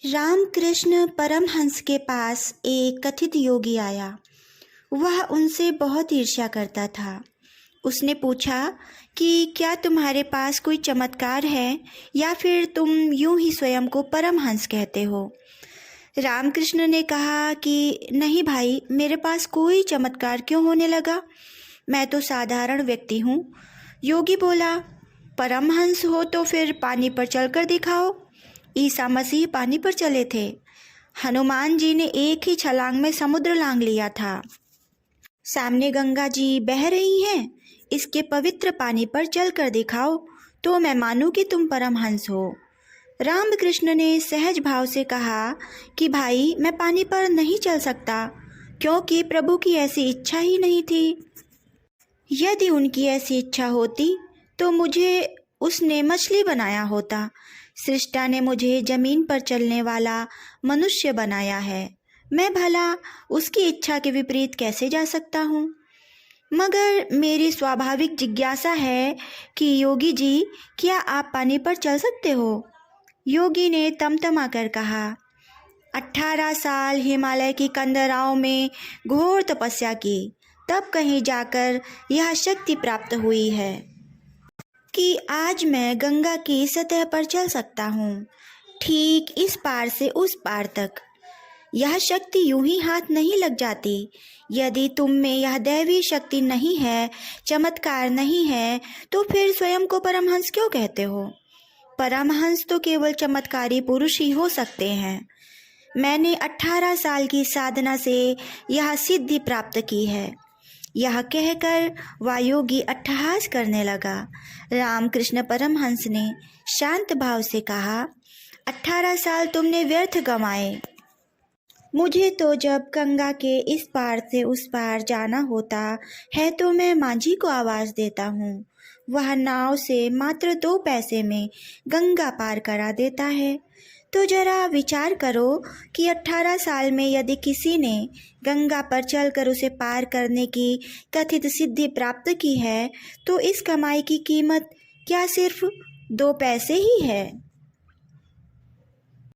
रामकृष्ण परमहंस के पास एक कथित योगी आया। वह उनसे बहुत ईर्ष्या करता था। उसने पूछा कि क्या तुम्हारे पास कोई चमत्कार है या फिर तुम यूं ही स्वयं को परमहंस कहते हो। रामकृष्ण ने कहा कि नहीं भाई, मेरे पास कोई चमत्कार क्यों होने लगा, मैं तो साधारण व्यक्ति हूँ। योगी बोला, परमहंस हो तो फिर पानी पर चलकर दिखाओ। ईसा मसीह पानी पर चले थे। हनुमान जी ने एक ही छलांग में समुद्र लांघ लिया था। सामने गंगा जी बह रही हैं, इसके पवित्र पानी पर चलकर दिखाओ तो मैं मानूं कि तुम परमहंस हो। रामकृष्ण ने सहज भाव से कहा कि भाई, मैं पानी पर नहीं चल सकता, क्योंकि प्रभु की ऐसी इच्छा ही नहीं थी। यदि उनकी ऐसी इच्छा होती तो मुझे उसने मछली बनाया होता। सृष्टा ने मुझे जमीन पर चलने वाला मनुष्य बनाया है। मैं भला उसकी इच्छा के विपरीत कैसे जा सकता हूँ। मगर मेरी स्वाभाविक जिज्ञासा है कि योगी जी, क्या आप पानी पर चल सकते हो। योगी ने तमतमा कर कहा, 18 साल हिमालय की कंदराओं में घोर तपस्या की, तब कहीं जाकर यह शक्ति प्राप्त हुई है कि आज मैं गंगा की सतह पर चल सकता हूँ, ठीक इस पार से उस पार तक। यह शक्ति यूं ही हाथ नहीं लग जाती। यदि तुम में यह दैवी शक्ति नहीं है, चमत्कार नहीं है, तो फिर स्वयं को परमहंस क्यों कहते हो। परमहंस तो केवल चमत्कारी पुरुष ही हो सकते हैं। मैंने 18 साल की साधना से यह सिद्धि प्राप्त की है। यह कहकर वह योगी अट्टहास करने लगा। रामकृष्ण परमहंस ने शांत भाव से कहा, 18 साल तुमने व्यर्थ गंवाए। मुझे तो जब गंगा के इस पार से उस पार जाना होता है तो मैं मांझी को आवाज़ देता हूँ। वह नाव से मात्र 2 पैसे में गंगा पार करा देता है। तो जरा विचार करो कि 18 साल में यदि किसी ने गंगा पर चलकर उसे पार करने की कथित सिद्धि प्राप्त की है तो इस कमाई की कीमत क्या सिर्फ 2 पैसे ही है।